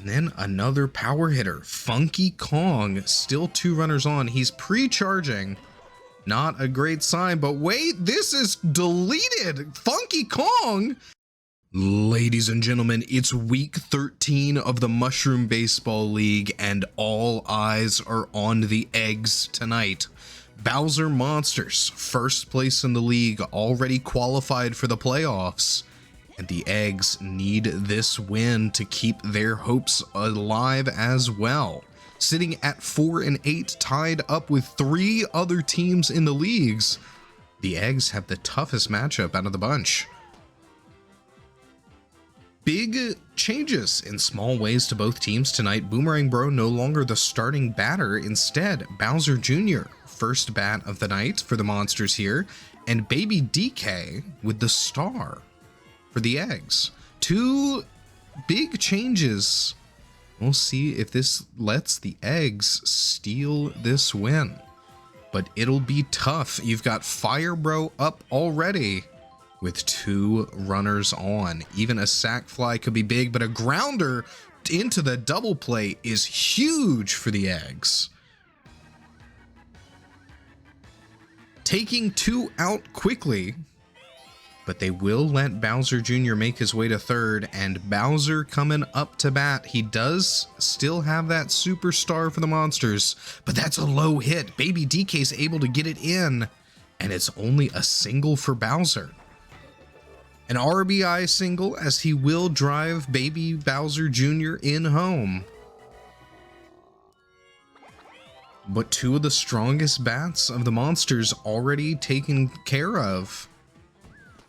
then another power hitter. Funky Kong, still 2 runners on. He's pre-charging. Not a great sign, but wait, this is deleted. Funky Kong. Ladies and gentlemen, it's week 13 of the Mushroom Baseball League, and all eyes are on the eggs tonight. Bowser Monsters, first place in the league, already qualified for the playoffs. And the eggs need this win to keep their hopes alive as well. Sitting at 4-8, tied up with 3 other teams in the leagues. The eggs have the toughest matchup out of the bunch. Big changes in small ways to both teams tonight. Boomerang Bro no longer the starting batter. Instead, Bowser Jr., first bat of the night for the Monsters here. And Baby DK with the star for the eggs. 2 big changes. We'll see if this lets the eggs steal this win. But it'll be tough. You've got Fire Bro up already with 2 runners on. Even a sac fly could be big, but a grounder into the double play is huge for the eggs. Taking 2 out quickly, but they will let Bowser Jr. make his way to third, and Bowser coming up to bat. He does still have that superstar for the Monsters, but that's a low hit. Baby DK's able to get it in, and it's only a single for Bowser. An RBI single, as he will drive Baby Bowser Jr. in home. But 2 of the strongest bats of the Monsters already taken care of.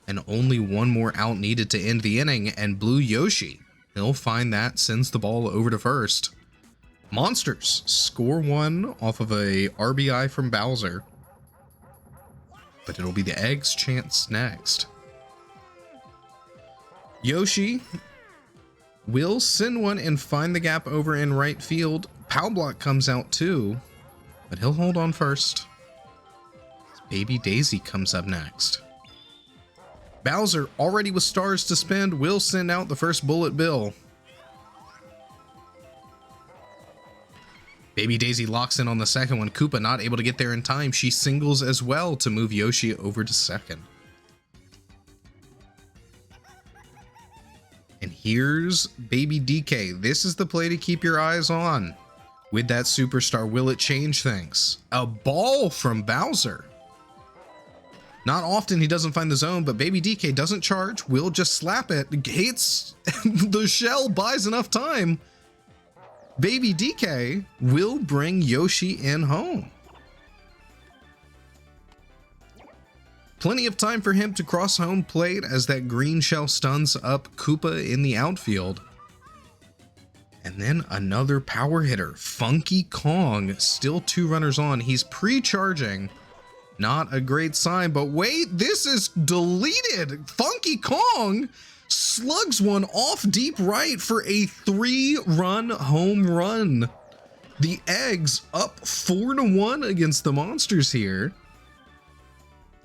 And only 1 more out needed to end the inning, and Blue Yoshi, he'll find that, sends the ball over to first. Monsters score 1 off of a RBI from Bowser. But it'll be the eggs' chance next. Yoshi will send one and find the gap over in right field. Pow Block comes out too, but he'll hold on first. Baby Daisy comes up next. Bowser, already with stars to spend, will send out the first bullet bill. Baby Daisy locks in on the second one. Koopa not able to get there in time. She singles as well to move Yoshi over to second. And here's Baby DK. This is the play to keep your eyes on. With that superstar, will it change things? A ball from Bowser. Not often he doesn't find the zone, but Baby DK doesn't charge. Will just slap it. Hits the shell, buys enough time. Baby DK will bring Yoshi in home. Plenty of time for him to cross home plate as that green shell stuns up Koopa in the outfield. And then another power hitter. Funky Kong, still 2 runners on. He's pre-charging. Not a great sign, but wait, this is deleted. Funky Kong slugs one off deep right for a 3-run home run. The eggs up 4-1 against the Monsters here.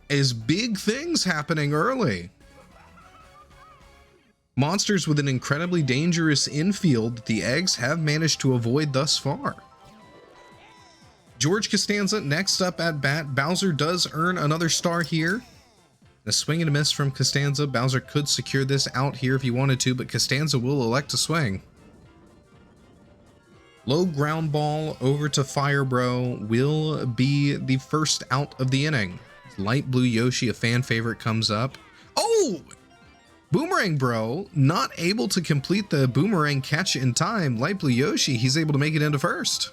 Is big things happening early. Monsters with an incredibly dangerous infield that the eggs have managed to avoid thus far. George Costanza next up at bat. Bowser does earn another star here. A swing and a miss from Costanza. Bowser could secure this out here if he wanted to, but Costanza will elect to swing. Low ground ball over to Fire Bro will be the first out of the inning. Light Blue Yoshi, a fan favorite, comes up. Oh! Boomerang Bro not able to complete the boomerang catch in time. Light Blue Yoshi, he's able to make it into first.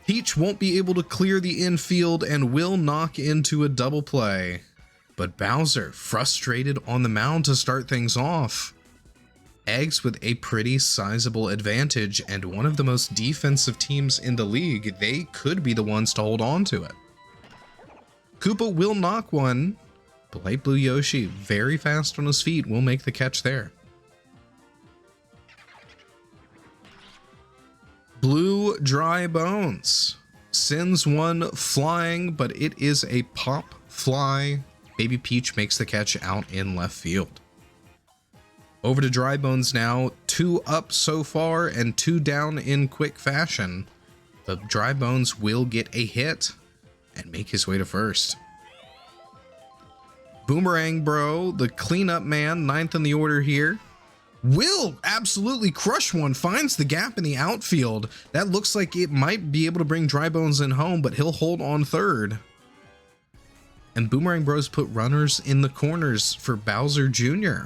Peach won't be able to clear the infield and will knock into a double play. But Bowser frustrated on the mound to start things off. Eggs with a pretty sizable advantage and one of the most defensive teams in the league. They could be the ones to hold on to it. Koopa will knock one, but Light Blue Yoshi, very fast on his feet, will make the catch there. Blue Dry Bones sends one flying, but it is a pop fly. Baby Peach makes the catch out in left field. Over to Dry Bones now. 2 up so far and 2 down in quick fashion. The Dry Bones will get a hit and make his way to first. Boomerang Bro, the cleanup man, 9th in the order here, will absolutely crush one, finds the gap in the outfield. That looks like it might be able to bring Dry Bones in home, but he'll hold on third. And Boomerang Bros put runners in the corners for Bowser Jr.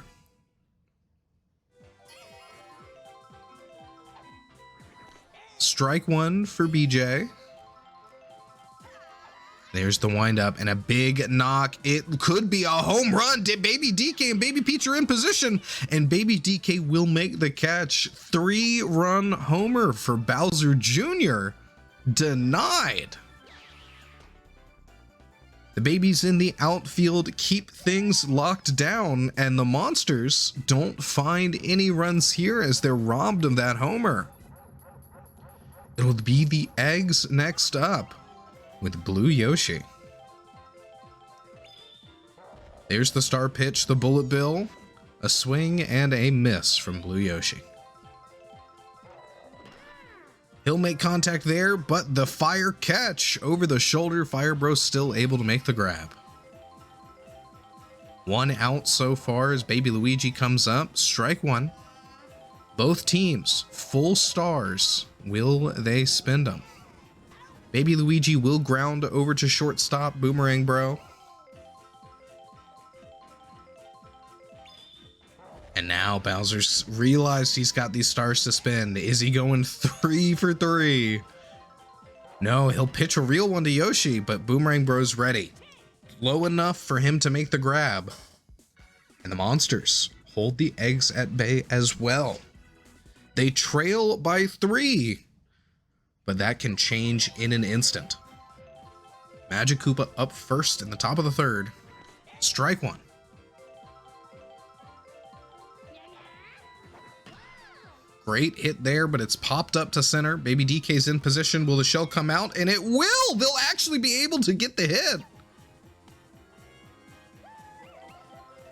Strike one for BJ. There's the windup and a big knock. It could be a home run. Baby DK and Baby Peach are in position, and Baby DK will make the catch. 3-run homer for Bowser Jr. Denied. The babies in the outfield keep things locked down, and the monsters don't find any runs here as they're robbed of that homer. It'll be the eggs next up with Blue Yoshi. There's the star pitch, the bullet bill, a swing and a miss from Blue Yoshi. He'll make contact there, but the fire catch over the shoulder. Fire Bro still able to make the grab. 1 out so far as Baby Luigi comes up. Strike one. Both teams full stars. Will they spend them? Baby Luigi will ground over to shortstop. Boomerang Bro. And now Bowser's realized he's got these stars to spend. Is he going 3 for 3? No, he'll pitch a real one to Yoshi, but Boomerang Bro's ready. Low enough for him to make the grab. And the monsters hold the eggs at bay as well. They trail by 3, but that can change in an instant. Magic Koopa up first in the top of the 3rd. Strike one. Great hit there, but it's popped up to center. Baby DK's in position. Will the shell come out? And it will! They'll actually be able to get the hit.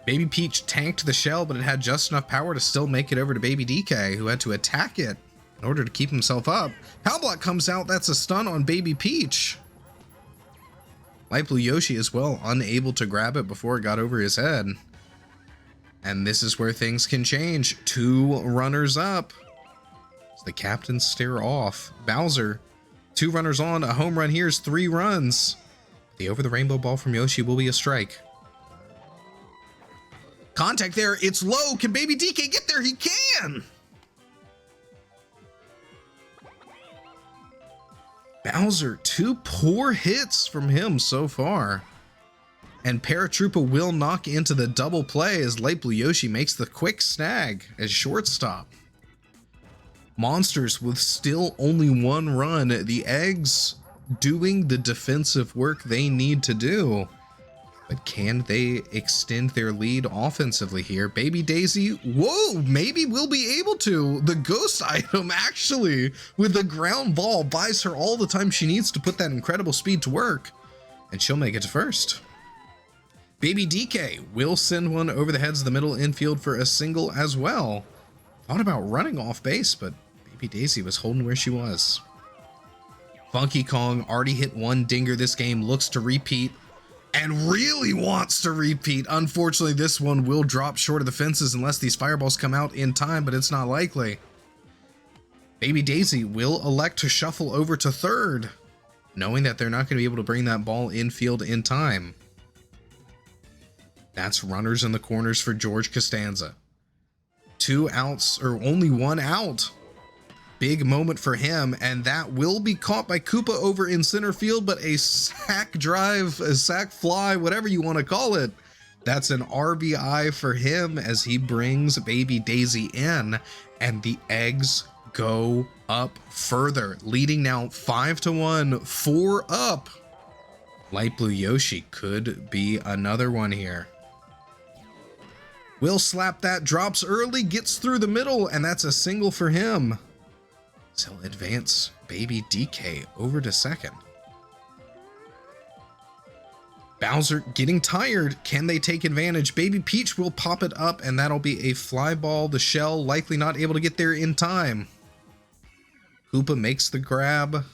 Baby Peach tanked the shell, but it had just enough power to still make it over to Baby DK, who had to attack it in order to keep himself up. Power Block comes out. That's a stun on Baby Peach. Light Blue Yoshi as well, unable to grab it before it got over his head. And this is where things can change. 2 runners up. As the captains stare off. Bowser, 2 runners on. A home run here is 3 runs. The over the rainbow ball from Yoshi will be a strike. Contact there. It's low. Can Baby DK get there? He can. Bowser, 2 poor hits from him so far. And Paratroopa will knock into the double play as Light Blue Yoshi makes the quick snag as shortstop. Monsters with still only 1 run. The eggs doing the defensive work they need to do. But can they extend their lead offensively here? Baby Daisy, whoa, maybe we'll be able to. The ghost item actually with the ground ball buys her all the time she needs to put that incredible speed to work. And she'll make it to first. Baby DK will send one over the heads of the middle infield for a single as well. Thought about running off base, but Baby Daisy was holding where she was. Funky Kong already hit 1 dinger this game, looks to repeat, and really wants to repeat. Unfortunately, this one will drop short of the fences unless these fireballs come out in time, but it's not likely. Baby Daisy will elect to shuffle over to 3rd, knowing that they're not going to be able to bring that ball infield in time. That's runners in the corners for George Costanza. 2 outs, or only 1 out. Big moment for him, and that will be caught by Koopa over in center field, but a sac drive, a sac fly, whatever you want to call it. That's an RBI for him as he brings Baby Daisy in, and the eggs go up further, leading now 5-1, 4 up. Light Blue Yoshi could be another one here. Will slap that, drops early, gets through the middle, and that's a single for him. So advance Baby DK over to 2nd. Bowser getting tired. Can they take advantage? Baby Peach will pop it up, and that'll be a fly ball. The shell likely not able to get there in time. Koopa makes the grab,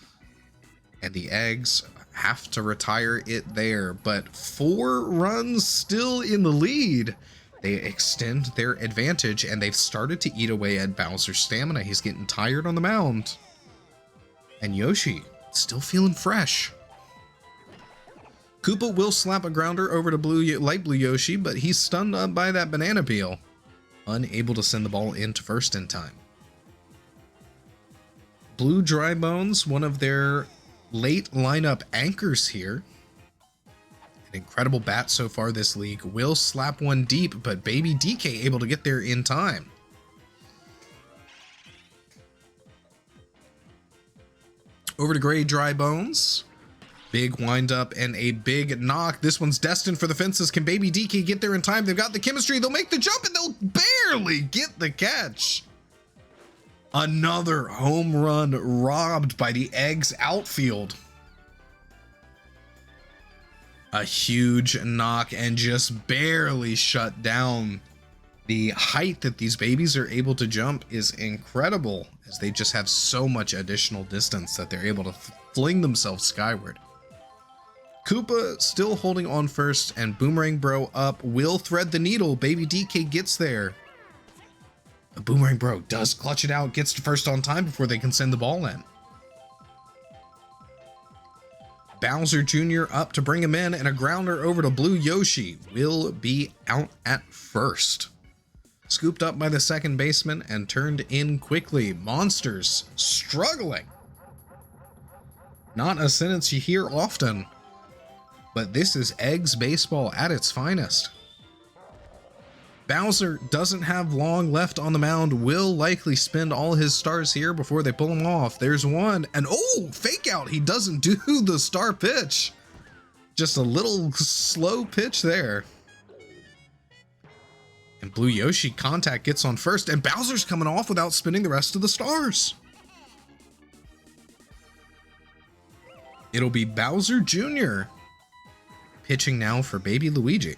and the eggs have to retire it there. But 4 runs still in the lead. They extend their advantage, and they've started to eat away at Bowser's stamina. He's getting tired on the mound. And Yoshi still feeling fresh. Koopa will slap a grounder over to light blue Yoshi, but he's stunned up by that banana peel. Unable to send the ball into first in time. Blue Dry Bones, one of their late lineup anchors here. An incredible bat so far this league. Will slap one deep, but Baby DK able to get there in time. Over to Gray Dry Bones. Big windup and a big knock. This one's destined for the fences. Can Baby DK get there in time? They've got the chemistry. They'll make the jump, and they'll barely get the catch. Another home run robbed by the Eggs outfield. A huge knock and just barely shut down. The height that these babies are able to jump is incredible, as they just have so much additional distance that they're able to fling themselves skyward. Koopa still holding on first, and Boomerang Bro up will thread the needle. Baby DK gets there. The Boomerang Bro does clutch it out, gets to first on time before they can send the ball in. Bowser Jr. up to bring him in, and a grounder over to Blue Yoshi will be out at first. Scooped up by the second baseman and turned in quickly. Monsters struggling. Not a sentence you hear often, but this is Eggs baseball at its finest. Bowser doesn't have long left on the mound, will likely spend all his stars here before they pull him off. There's one, and oh, fake out. He doesn't do the star pitch. Just a little slow pitch there. And Blue Yoshi contact gets on first, and Bowser's coming off without spinning the rest of the stars. It'll be Bowser Jr. pitching now for Baby Luigi.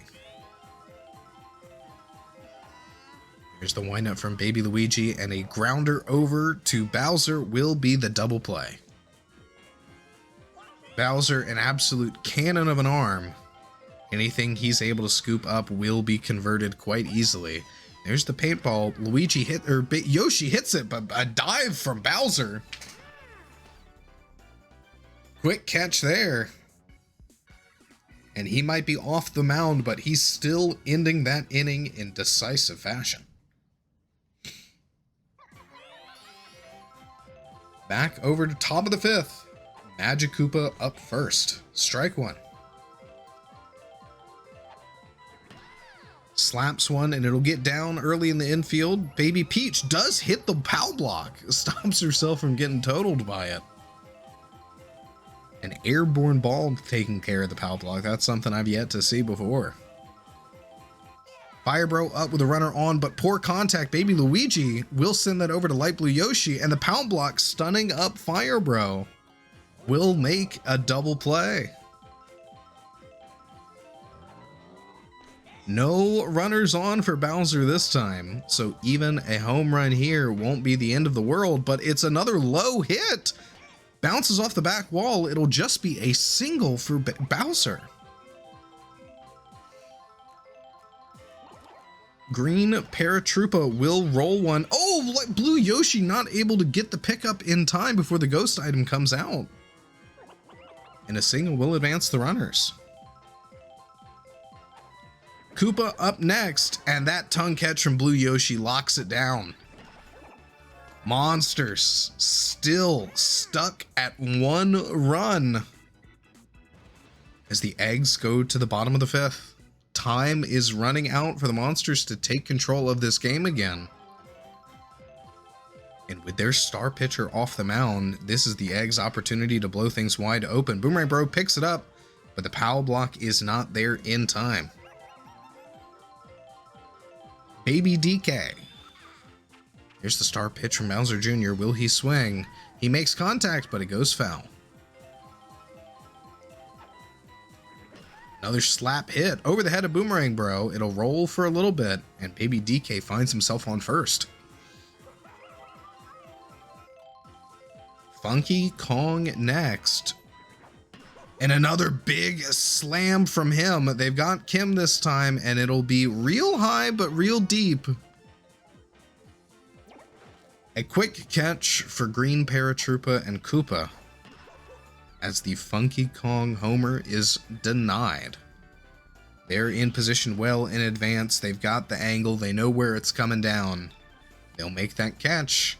Here's the windup from Baby Luigi, and a grounder over to Bowser will be the double play. Bowser, an absolute cannon of an arm. Anything he's able to scoop up will be converted quite easily. There's the paintball. Yoshi hits it, but a dive from Bowser. Quick catch there. And he might be off the mound, but he's still ending that inning in decisive fashion. Back over to top of the fifth. Magic Koopa up first. Strike one. Slaps one, and it'll get down early in the infield. Baby Peach does hit the pow block. Stops herself from getting totaled by it. An airborne ball taking care of the pow block. That's something I've yet to see before. Fire Bro up with a runner on, but poor contact. Baby Luigi will send that over to Light Blue Yoshi, and the pound block stunning up Fire Bro will make a double play. No runners on for Bowser this time, so even a home run here won't be the end of the world, but it's another low hit. Bounces off the back wall. It'll just be a single for Bowser. Green Paratroopa will roll one. Oh, Blue Yoshi not able to get the pickup in time before the ghost item comes out. And a single will advance the runners. Koopa up next, and that tongue catch from Blue Yoshi locks it down. Monsters still stuck at 1 run as the Eggs go to the bottom of the fifth. Time is running out for the Monsters to take control of this game again. And with their star pitcher off the mound, this is the Eggs' opportunity to blow things wide open. Boomerang Bro picks it up, but the power block is not there in time. Baby DK. Here's the star pitch from Bowser Jr. Will he swing? He makes contact, but it goes foul. Another slap hit over the head of Boomerang Bro. It'll roll for a little bit, and Baby DK finds himself on first. Funky Kong next. And another big slam from him. They've got Kim this time, and it'll be real high, but real deep. A quick catch for Green Paratroopa and Koopa, as the Funky Kong homer is denied. They're in position well in advance. They've got the angle. They know where it's coming down. They'll make that catch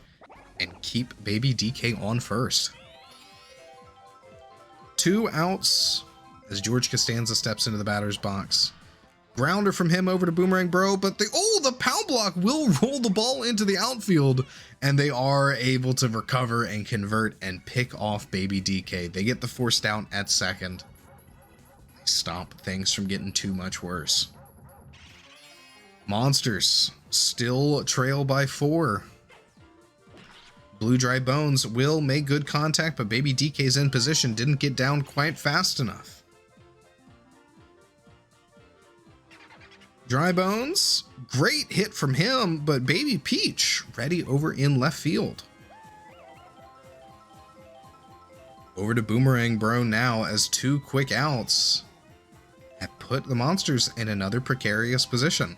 and keep Baby DK on first. 2 outs as George Costanza steps into the batter's box. Grounder from him over to Boomerang Bro, but the pow block will roll the ball into the outfield, and they are able to recover and convert and pick off Baby DK. They get the forced out at second. They stop things from getting too much worse. Monsters still trail by 4. Blue Dry Bones will make good contact, but Baby DK's in position, didn't get down quite fast enough. Dry Bones, great hit from him, but Baby Peach ready over in left field. Over to Boomerang Bro now, as 2 quick outs have put the Monsters in another precarious position.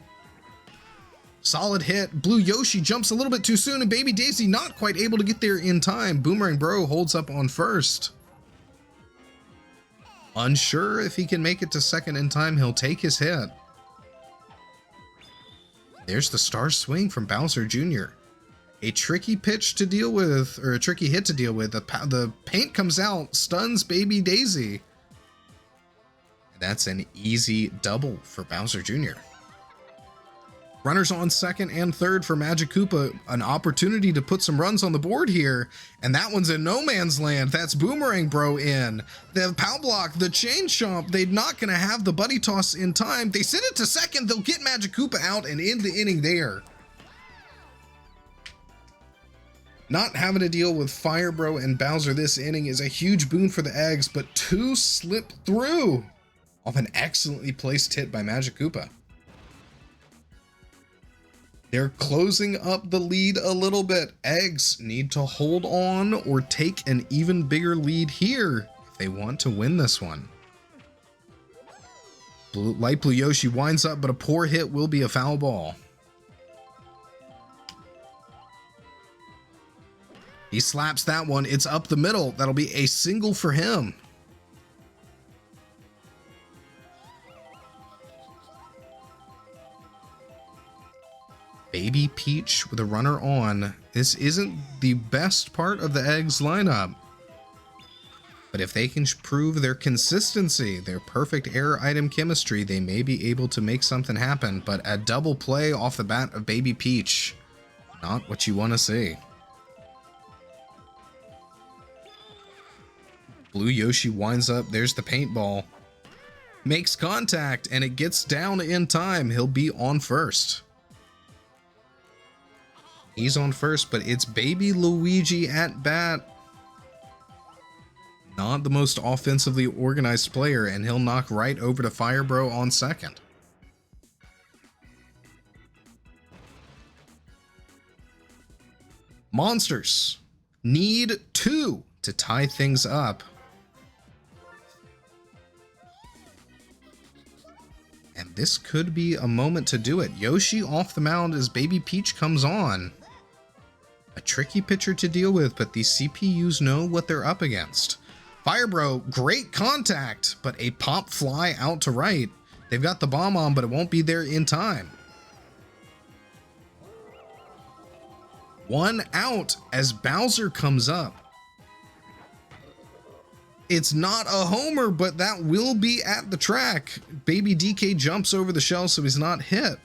Solid hit. Blue Yoshi jumps a little bit too soon, and Baby Daisy not quite able to get there in time. Boomerang Bro holds up on first. Unsure if he can make it to second in time, he'll take his hit. There's the star swing from Bowser Jr. A tricky pitch to deal with, or a tricky hit to deal with. The paint comes out, stuns Baby Daisy. That's an easy double for Bowser Jr. Runners on second and third for Magic Koopa. An opportunity to put some runs on the board here, and that one's in no man's land. That's Boomerang Bro in. The pow block, the chain chomp, they're not going to have the buddy toss in time. They send it to second. They'll get Magic Koopa out and end the inning there. Not having to deal with Fire Bro and Bowser this inning is a huge boon for the Eggs, but 2 slip through off an excellently placed hit by Magic Koopa. They're closing up the lead a little bit. Eggs need to hold on or take an even bigger lead here if they want to win this one. Light Blue Yoshi winds up, but a poor hit will be a foul ball. He slaps that one. It's up the middle. That'll be a single for him. Baby Peach with a runner on. This isn't the best part of the Eggs lineup, but if they can prove their consistency, their perfect error item chemistry, they may be able to make something happen. But a double play off the bat of Baby Peach, not what you want to see. Blue Yoshi winds up. There's the paintball. Makes contact, and it gets down in time. He'll be on first. He's on first, but it's Baby Luigi at bat. Not the most offensively organized player, and he'll knock right over to Fire Bro on second. Monsters need 2 to tie things up. And this could be a moment to do it. Yoshi off the mound as Baby Peach comes on. A tricky pitcher to deal with, but these CPUs know what they're up against. Fire Bro, great contact, but a pop fly out to right. They've got the bomb on, but it won't be there in time. 1 out as Bowser comes up. It's not a homer, but that will be at the track. Baby DK jumps over the shell, so he's not hit.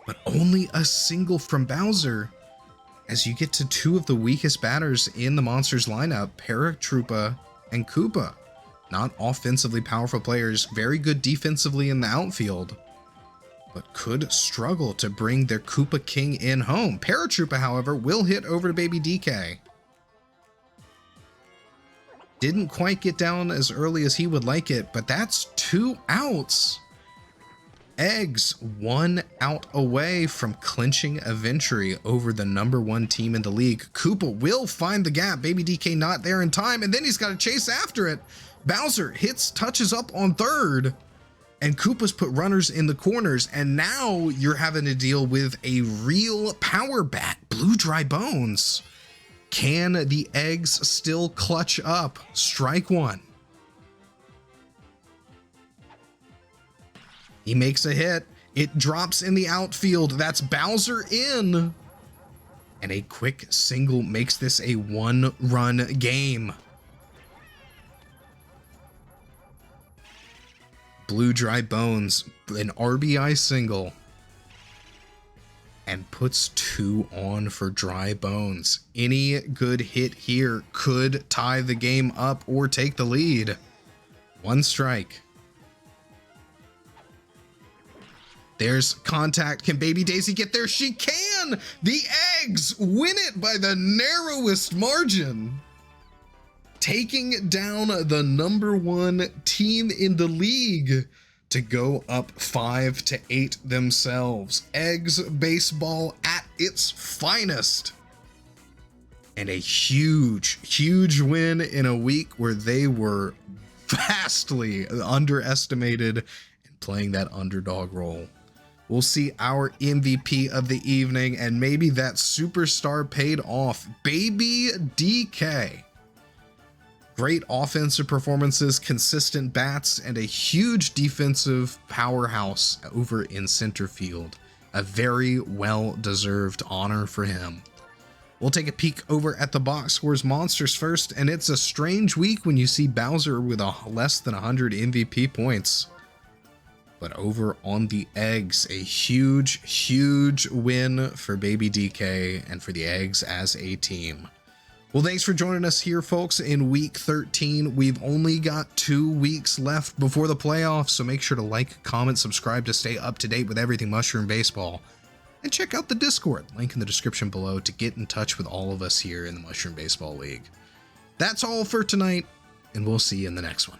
But only a single from Bowser, as you get to 2 of the weakest batters in the Monsters lineup, Paratroopa and Koopa. Not offensively powerful players, very good defensively in the outfield, but could struggle to bring their Koopa King in home. Paratroopa, however, will hit over to Baby DK. Didn't quite get down as early as he would like it, but that's 2 outs. Eggs 1 out away from clinching a victory over the #1 team in the league. Koopa will find the gap. Baby DK not there in time, and then he's got to chase after it. Bowser touches up on third, and Koopa's put runners in the corners, and now you're having to deal with a real power bat, Blue Dry Bones. Can the Eggs still clutch up? Strike one. He makes a hit. It drops in the outfield. That's Bowser in. And a quick single makes this a 1-run game. Blue Dry Bones, an RBI single. And puts 2 on for Dry Bones. Any good hit here could tie the game up or take the lead. 1 strike. There's contact. Can Baby Daisy get there? She can! The Eggs win it by the narrowest margin, taking down the #1 team in the league to go up 5-8 themselves. Eggs baseball at its finest. And a huge win in a week where they were vastly underestimated and playing that underdog role. We'll see our MVP of the evening, and maybe that superstar paid off. Baby DK. Great offensive performances, consistent bats, and a huge defensive powerhouse over in center field. A very well-deserved honor for him. We'll take a peek over at the box scores monsters first, and it's a strange week when you see Bowser with less than 100 MVP points. But over on the Eggs, a huge win for Baby DK and for the Eggs as a team. Well, thanks for joining us here, folks, in week 13. We've only got 2 weeks left before the playoffs, so make sure to like, comment, subscribe to stay up to date with everything Mushroom Baseball. And check out the Discord, link in the description below, to get in touch with all of us here in the Mushroom Baseball League. That's all for tonight, and we'll see you in the next one.